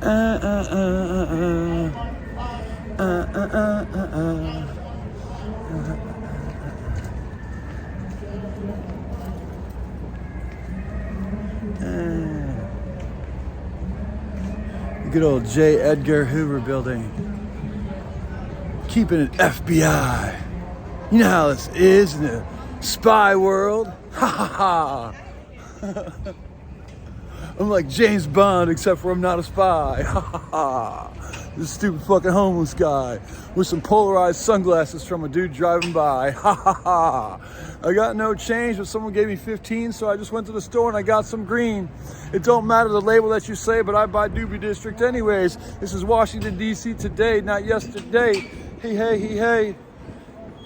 Good old J. Edgar Hoover building. Keeping it FBI. You know how this is in the spy world. Ha ha ha. I'm like James Bond, except for I'm not a spy. Ha ha ha. This stupid fucking homeless guy with some polarized sunglasses from a dude driving by. Ha ha ha. I got no change, but someone gave me 15, so I just went to the store and I got some green. It don't matter the label that you say, but I buy Doobie District anyways. This is Washington, D.C. today, not yesterday. Hey, hey, hey, hey.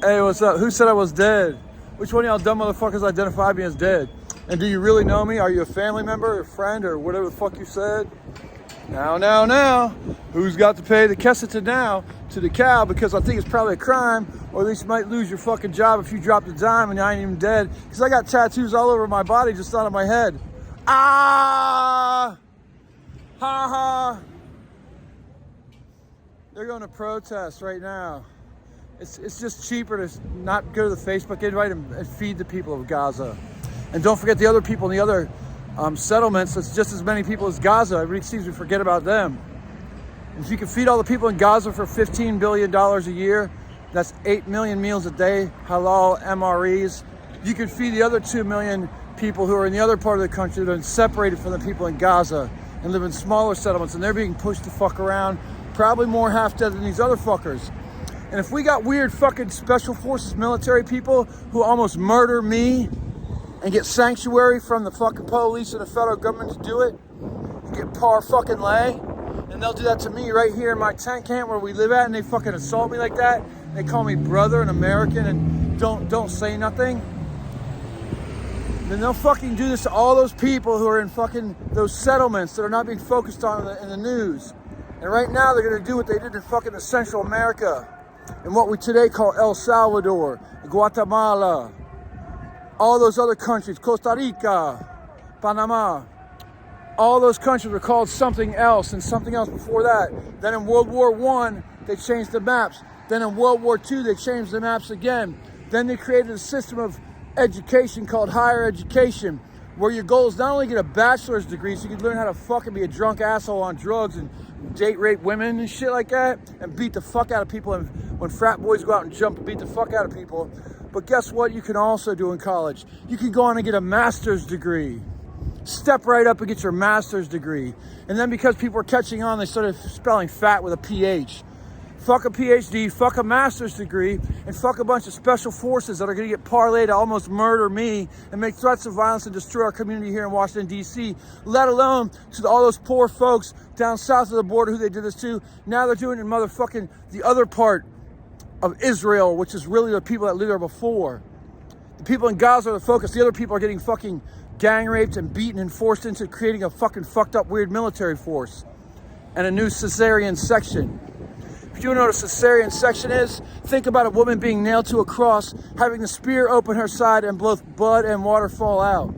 Hey, what's up? Who said I was dead? Which one of y'all dumb motherfuckers identify me as dead? And do you really know me? Are you a family member, a friend, or whatever the fuck you said? Now. Who's got to pay the quesita now to the cow? Because I think it's probably a crime, or at least you might lose your fucking job if you dropped a dime and I ain't even dead. Because I got tattoos all over my body, just not on my head. Ah! Ha ha! They're going to protest right now. It's just cheaper to not go to the Facebook invite and feed the people of Gaza. And don't forget the other people in the other settlements. It's just as many people as Gaza. Everybody seems to forget about them. If you can feed all the people in Gaza for $15 billion a year, that's 8 million meals a day, halal MREs. You could feed the other 2 million people who are in the other part of the country that are separated from the people in Gaza and live in smaller settlements, and they're being pushed the fuck around, probably more half dead than these other fuckers. And if we got weird fucking special forces military people who almost murder me and get sanctuary from the fucking police and the federal government to do it, get par fucking lay, and they'll do that to me right here in my tent camp where we live at, and they fucking assault me like that. They call me brother and American and don't say nothing. Then they'll fucking do this to all those people who are in fucking those settlements that are not being focused on in the news. And right now they're gonna do what they did in fucking Central America and what we today call El Salvador, Guatemala, all those other countries, Costa Rica, Panama. All those countries were called something else and something else before that. Then in World War I, they changed the maps. Then in World War II, they changed the maps again. Then they created a system of education called higher education, where your goal is not only get a bachelor's degree so you can learn how to fucking be a drunk asshole on drugs and date rape women and shit like that and beat the fuck out of people, and when frat boys go out and jump and beat the fuck out of people. But guess what you can also do in college? You can go on and get a master's degree. Step right up and get your master's degree. And then because people are catching on, they started spelling fat with a PH. Fuck a PhD, fuck a master's degree, and fuck a bunch of special forces that are gonna get parlayed to almost murder me and make threats of violence and destroy our community here in Washington, D.C., let alone to all those poor folks down south of the border who they did this to. Now they're doing it in motherfucking the other part of Israel, which is really the people that lived there before. The people in Gaza are the focus. The other people are getting fucking gang raped and beaten and forced into creating a fucking fucked up weird military force and a new cesarean section. If you don't know what a cesarean section is, think about a woman being nailed to a cross, having the spear open her side and both blood and water fall out.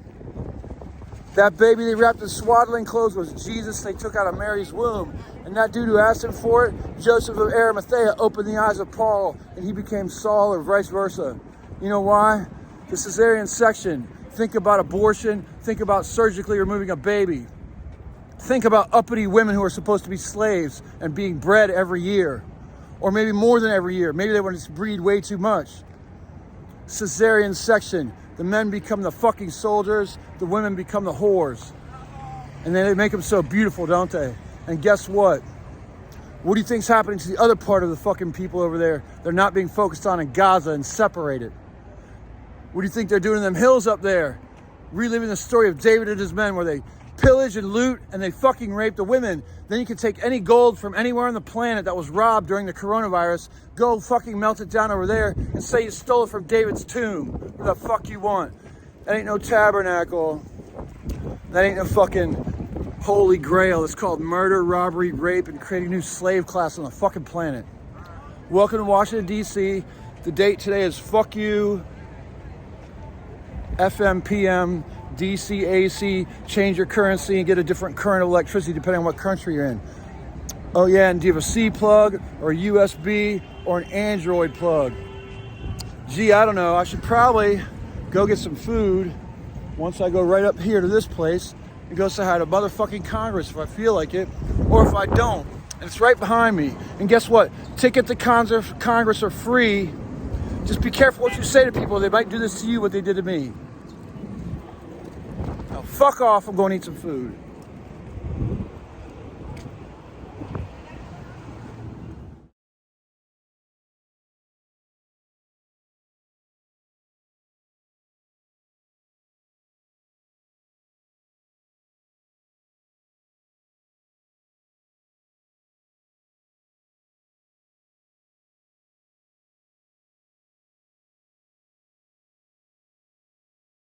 That baby they wrapped in swaddling clothes was Jesus they took out of Mary's womb. And that dude who asked him for it, Joseph of Arimathea, opened the eyes of Paul and he became Saul, or vice versa. You know why? The cesarean section. Think about abortion. Think about surgically removing a baby. Think about uppity women who are supposed to be slaves and being bred every year. Or maybe more than every year. Maybe they want to breed way too much. Cesarean section. The men become the fucking soldiers. The women become the whores. And they make them so beautiful, don't they? And guess what? What do you think's happening to the other part of the fucking people over there? They're not being focused on in Gaza and separated. What do you think they're doing in them hills up there? Reliving the story of David and his men where they pillage and loot and they fucking rape the women. Then you can take any gold from anywhere on the planet that was robbed during the coronavirus, go fucking melt it down over there and say you stole it from David's tomb. What the fuck you want? That ain't no tabernacle. That ain't no fucking holy grail. It's called murder, robbery, rape, and creating a new slave class on the fucking planet. Welcome to Washington, D.C. The date today is fuck you, FM, PM, DC, AC, change your currency and get a different current of electricity depending on what country you're in. Oh yeah, and do you have a C plug or a USB or an Android plug? Gee, I don't know. I should probably go get some food once I go right up here to this place and go say hi to motherfucking Congress if I feel like it, or if I don't. And it's right behind me. And guess what? Ticket to Congress are free. Just be careful what you say to people. They might do this to you what they did to me. Now fuck off, I'm going to eat some food.